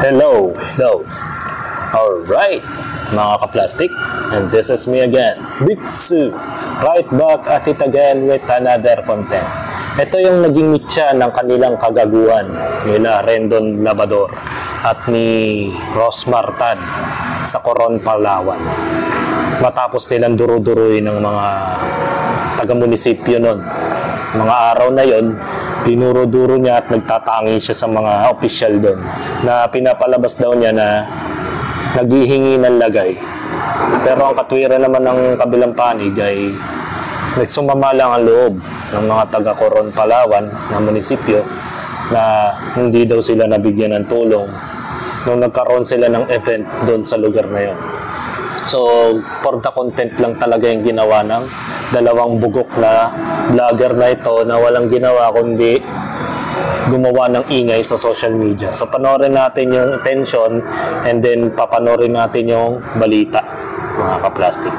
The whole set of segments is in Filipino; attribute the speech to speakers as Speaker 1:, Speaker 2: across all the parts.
Speaker 1: Hello. Alright, mga ka-plastic, and this is me again, Big Sue, right back at it again with another content. Ito yung naging mitya ng kanilang kagaguhan nila Rendon Labrador at ni Ross Martan sa Coron, Palawan. Matapos nilang duro-duruin ng mga taga-munisipyo nun. Mga araw na yon, dinuro-duro niya at nagtatangi siya sa mga opisyal doon na pinapalabas daw niya na naghihingi ng lagay. Pero ang katwiran naman ng kabilang panig ay nagsumama lang ang loob ng mga taga-Coron, Palawan na munisipyo na hindi daw sila nabigyan ng tulong nung nagkaroon sila ng event doon sa lugar na yon. So, for the content lang talaga yung ginawa ng dalawang bugok na vlogger na ito na walang ginawa kundi gumawa ng ingay sa social media. So, panoorin natin yung attention and then papanoorin natin yung balita, mga ka-plastic.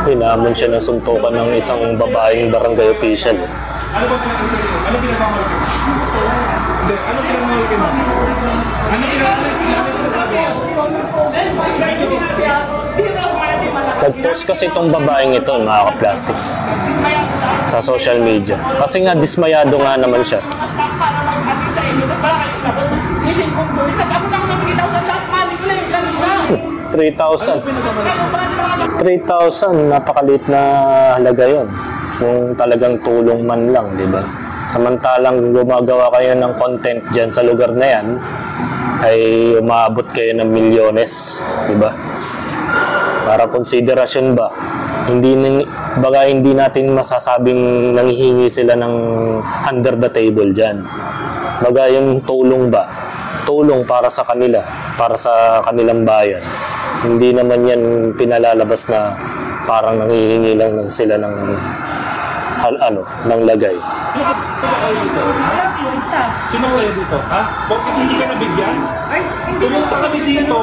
Speaker 1: Hinamon siya ng suntukan ng isang babaeng barangay official.
Speaker 2: Ano ba ano ginagawa mo? Hindi, ano ginagawa mo? Ano
Speaker 1: Nag-post kasi itong babaeng ito, mga ka-plastic, sa social media. Kasi nga, dismayado nga naman siya. 3,000, napakaliit na halaga yun. Kung talagang tulong man lang, di ba? Samantalang gumagawa kayo ng content dyan sa lugar na yan, ay umaabot kayo ng milyones, di ba? Para konsiderasyon ba? Hindi natin masasabing nanghihingi sila ng under the table dyan. Baga yung tulong ba? Tulong para sa kanila, para sa kanilang bayan. Hindi naman yan pinalalabas na parang nanghihingi lang sila ng ng lagay.
Speaker 2: Sino kayo dito? Ha? Bakit hindi ka nabigyan? Pumunta kami dito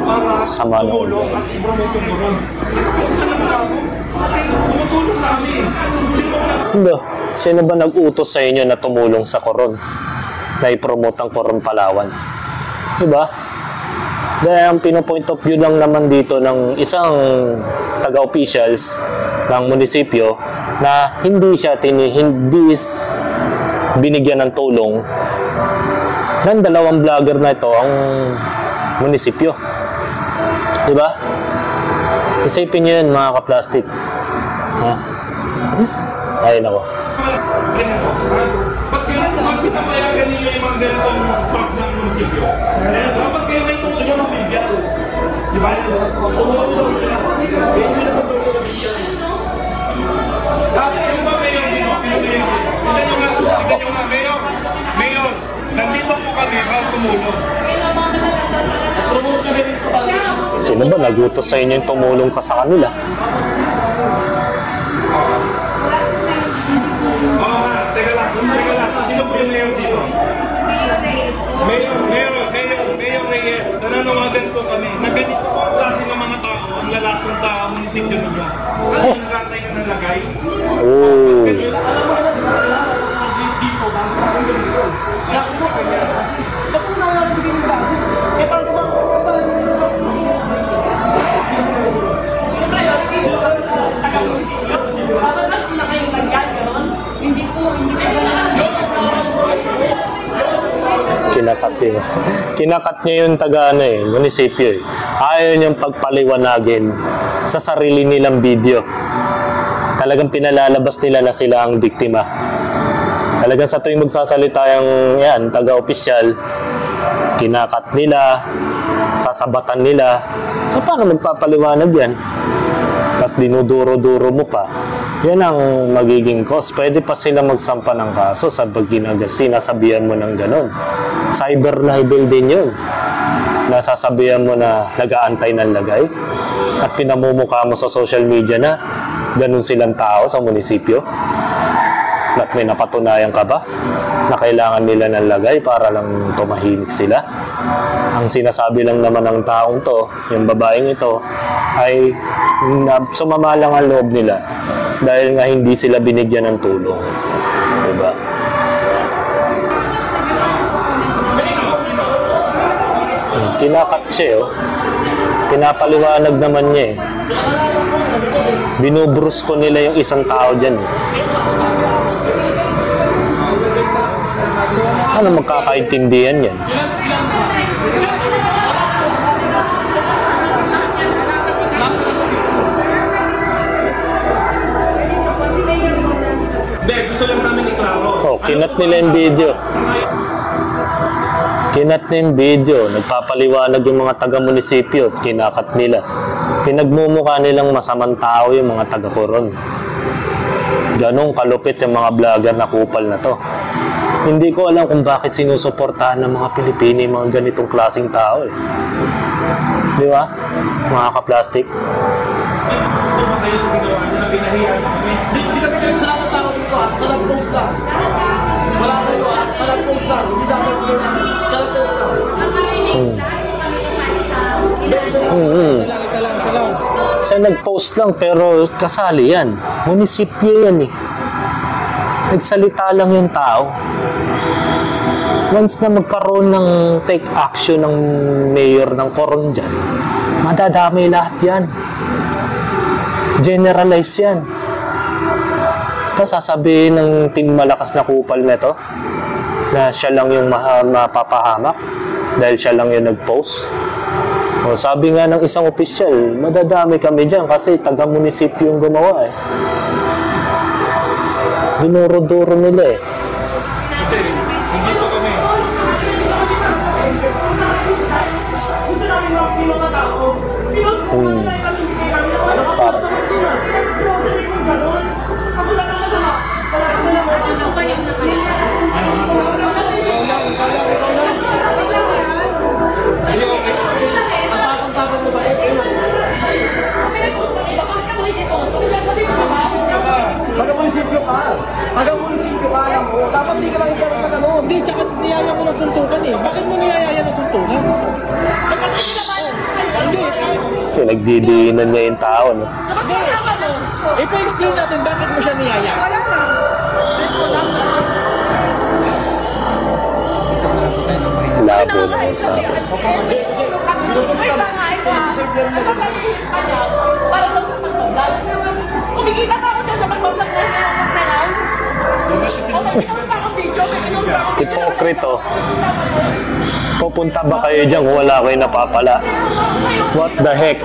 Speaker 2: para tumulong at i-promote yung Coron. Tumutulong kami.
Speaker 1: Sino ba nag-utos sa inyo na tumulong sa Coron? Na i-promote ang Coron, Palawan? Diba? Dahil ang pino-point of view lang naman dito ng isang taga-officials ng munisipyo na hindi binigyan ng tulong ng dalawang vlogger na ito ang munisipyo. Diba? Isipin nyo yun, mga ka-plastic. Ha? Ay, nako.
Speaker 2: Ba't kaya pinapayagan ninyo yung mga ganitong staff ng munisipyo? Ba't kaya kayo gusto nyo mabigyan? Diba? Tumutulong sila. Kaya hindi naman daw sila bigyan. Dati yung ba mayor dito? Sino mayor? Tignan nyo nga, mayor, nandito po kami para tumulong. Promote kami dito tayo.
Speaker 1: Sino ba nagutos sa inyo yung tumulong ka sa kanila?
Speaker 2: Teka lang. Sino po yung mayor dito? Mayor Reyes. Nananawagan po kami na ganito po ang klase ng mga tao ang lalason sa munisipyo ninyo. Ano yung ratay na nalagay?
Speaker 1: Oh. Kinakat niya yung munisipyo eh. Ayaw niyang pagpaliwanagin sa sarili nilang video. Talagang pinalalabas nila na sila ang biktima. Talagang sa tuwing magsasalita yung taga-opisyal, kinakat nila, sasabatan nila. So paano magpapaliwanag yan? Tapos dinuduro-duro mo pa. Yan ang magiging cause. Pwede pa sila magsampa ng kaso sa sinasabihan mo ng ganon. Cyber libel din yun. Nasasabihan mo na nag-aantay ng lagay at pinamumukha mo sa social media na ganon silang tao sa munisipyo. At may napatunayan ka ba na kailangan nila ng lagay para lang tumahimik sila? Ang sinasabi lang naman ng taong to, yung babaeng ito, ay sumama lang ang loob nila dahil nga hindi sila binigyan ng tulong. Diba? Kinakat siya, oh. Pinapaliwanag naman niya, eh. Binubrusko nila yung isang tao dyan. Ano magkakaintindihan yan?
Speaker 2: Gusto lang namin iklaro.
Speaker 1: Oh, kinat nila yung video. Kinat na yung video. Nagpapaliwanag yung mga taga-munisipyo. Kinakat nila. Pinagmumukha nilang masamang tao yung mga taga-Coron. Ganong kalupit yung mga vlogger na kupal na to. Hindi ko alam kung bakit sinusuportahan ng mga Pilipino yung mga ganitong klaseng tao, eh. Di ba? Mga ka-plastic.
Speaker 2: Ito ba kayo sa ginawa niyo na binahiyan kami? Hindi kami kayo sa lahat ng tao dito at sa post lang. Wala kayo at sa post lang. Hindi dapat kayo sa post lang.
Speaker 3: Isa lang.
Speaker 1: Siya nag-post lang pero kasali yan. Munisipyo yan, eh. Nagsalita lang yung tao. Once na magkaroon ng take action ng mayor ng Coron dyan, madadamay lahat yan. Generalize yan. Tapos sasabihin ng team malakas na kupal na to na siya lang yung mapapahamak dahil siya lang yung nag-post. O, sabi nga ng isang opisyal, madadami kami dyan kasi taga-munisipyo yung gumawa, eh. Dinuro-duro nila, eh.
Speaker 2: Kasi hindi ko kami. Gusto namin mga tao. Taga-munisipyo ka, alam mo. Dapat di ka lang yung sa ganun.
Speaker 3: Hindi, tsaka niyaya mo na suntukan eh. Bakit mo niyayaya na suntukan? Hindi.
Speaker 1: Nagdidiinan niya yung tao, no?
Speaker 3: Hindi. Ipa-explain natin bakit mo siya niyaya.
Speaker 1: Labo na usapan.
Speaker 4: Kumikita ka ako dyan sa pagbablog na yun ng magdalaw. Kumikita pa akong video, may kinunta akong video.
Speaker 1: Hipokrito. Pupunta ba kayo dyan kung wala kayo napapala? What the heck?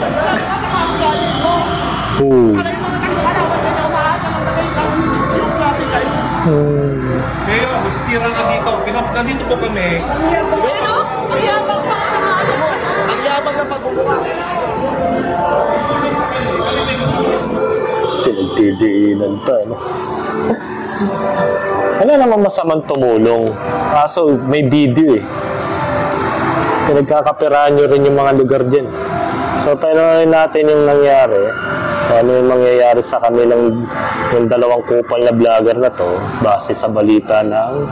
Speaker 2: Kaya, masisira na dito. Nandito po kami.
Speaker 4: Ano? Ang yabang pa ka na ano mo.
Speaker 2: Ang yabang na pagbubuka.
Speaker 1: Pinagdidiinan pa, no? Ano naman masamang tumulong? Kaso may video, eh. Pinagkakapiraan nyo rin yung mga lugar dyan. So, tanongin natin yung nangyari. Ano yung mangyayari sa kanilang yung dalawang kupal na vlogger na to base sa balita ng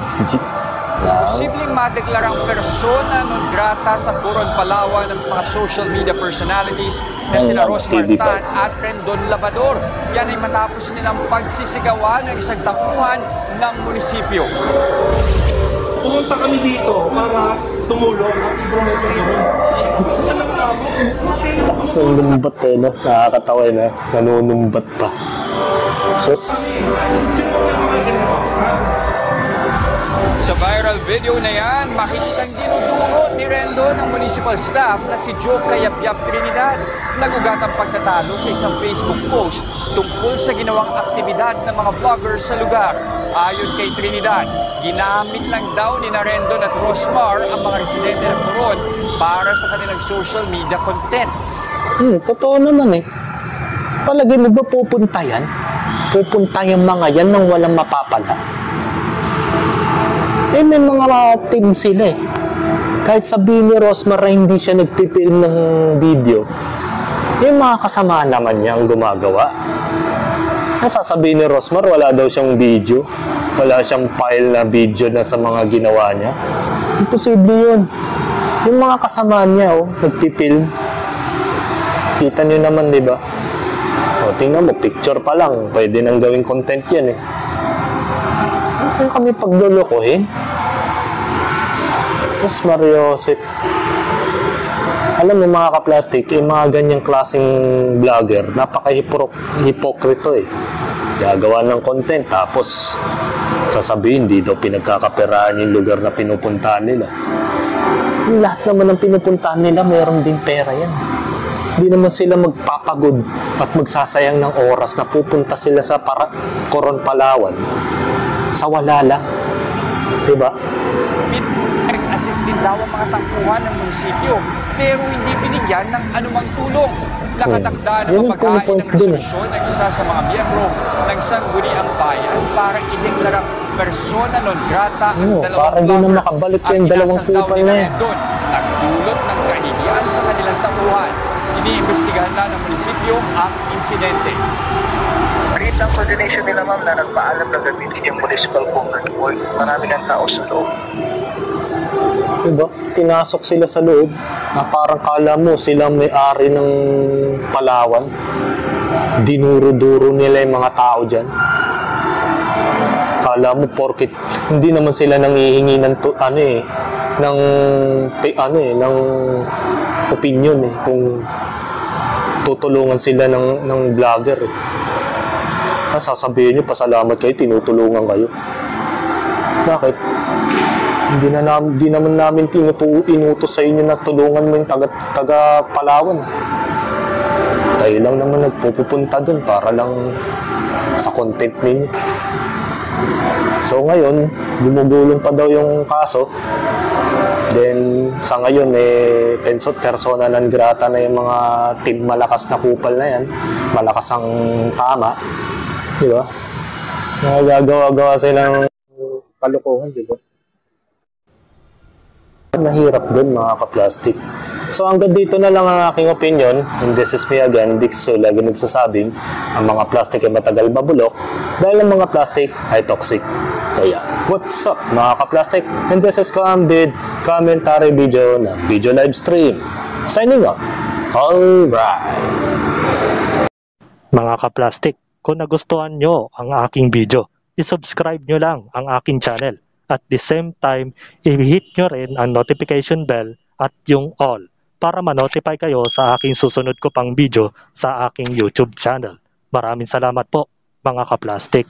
Speaker 5: Posibleng madeklarang persona non grata sa Coron, Palawan ng mga social media personalities na sina Rosmar Tan at Rendon Labrador. Yan ay matapos nilang pagsisigawan ng isang tauhan ng munisipyo.
Speaker 2: Pumunta kami dito para tumulong at i-promote yun.
Speaker 1: Tapos nanunumbat, eh, no? Nakakatawa, na nanunumbat pa. Sus.
Speaker 5: Sa viral video na yan, makikitang dinudurot ni Rendon ang municipal staff na si Joe Cayabyab Trinidad. Nag-ugat ang pagtatalo sa isang Facebook post tungkol sa ginawang aktibidad ng mga vloggers sa lugar. Ayon kay Trinidad, ginamit lang daw ni Rendon at Rosmar ang mga residente ng Coron para sa kanilang social media content.
Speaker 1: Totoo naman, eh. Palagay mo ba pupunta yan? Pupunta yung mga yan nang walang mapapala? Eh, may mga team sila, eh. Kahit sabihin ni Rosmar na hindi siya nagpipilm ng video, yung mga kasama naman niya ang gumagawa. Sasabihin ni Rosmar, wala daw siyang video. Wala siyang file na video na sa mga ginawa niya. Imposible yun. Yung mga kasama niya, oh, nagpipilm. Kita niyo naman, di ba? O, tingnan mo, picture pa lang. Pwede nang gawing content yan eh. Kung kami paglulukuhin? Mas Mariosip. Alam mo mga ka-plastic, yung mga ganyang klaseng vlogger, napaka-hipokrito eh. Gagawa ng content, tapos sasabihin, di daw pinagkakaperahan yung lugar na pinupuntahan nila. Lahat naman ng pinupuntahan nila, mayroon din pera yan. Hindi naman sila magpapagod at magsasayang ng oras na pupunta sila sa Coron, Palawan. Sa wala lang. Diba?
Speaker 5: Assist din daw ang mga tangkuhan ng munisipyo, pero hindi binigyan ng anumang tulong. Nakatakda na mapaghain ng resolusyon ang isa sa mga miyembro ng Sangguniang Bayan para ideklarang persona non grata ang dalawang
Speaker 1: vlogger. Makabalik yung dalawang kupal na yan.
Speaker 5: Nagdulot ng kahihiyan sa kanilang tauhan. Iniimbestigahan na ng munisipyo ang insidente.
Speaker 6: Create ng coordination nila ma'am na nagpaalam na gamitin yung municipal concord board. Marami ng tao sa loob.
Speaker 1: Diba? Tinasok sila sa loob na parang kala mo silang may-ari ng Palawan. Dinuro-duro nila yung mga tao dyan. Kala mo porkit hindi naman sila nangihingi ng ng opinion eh kung tutulungan sila ng vlogger eh. Sasabihin nyo, pasalamat kayo, tinutulungan kayo. Bakit? Hindi naman namin inutos sa inyo na tulungan mo yung taga Palawan. Kayo lang naman nagpupunta dun para lang sa content ninyo. So ngayon, gumugulong pa daw yung kaso. Then sa ngayon, persona non grata na yung mga team malakas na kupal na yan. Malakas ang tama. Diba? Nagagawa-gawa silang kalukuhan, diba? Mahirap dun mga ka-plastic. So hanggang dito na lang ang aking opinion. And this is me again, Big Su, lagi nagsasabing ang mga plastic ay matagal mabulok dahil ang mga plastic ay toxic. Kaya, what's up mga ka-plastic? And this is Kambid, commentary video ng video live stream. Signing out. Alright.
Speaker 7: Mga ka-plastic, kung nagustuhan nyo ang aking video, isubscribe nyo lang ang aking channel. At the same time, i-hit nyo rin ang notification bell at yung all para ma-notify kayo sa aking susunod ko pang video sa aking YouTube channel. Maraming salamat po mga ka-plastic.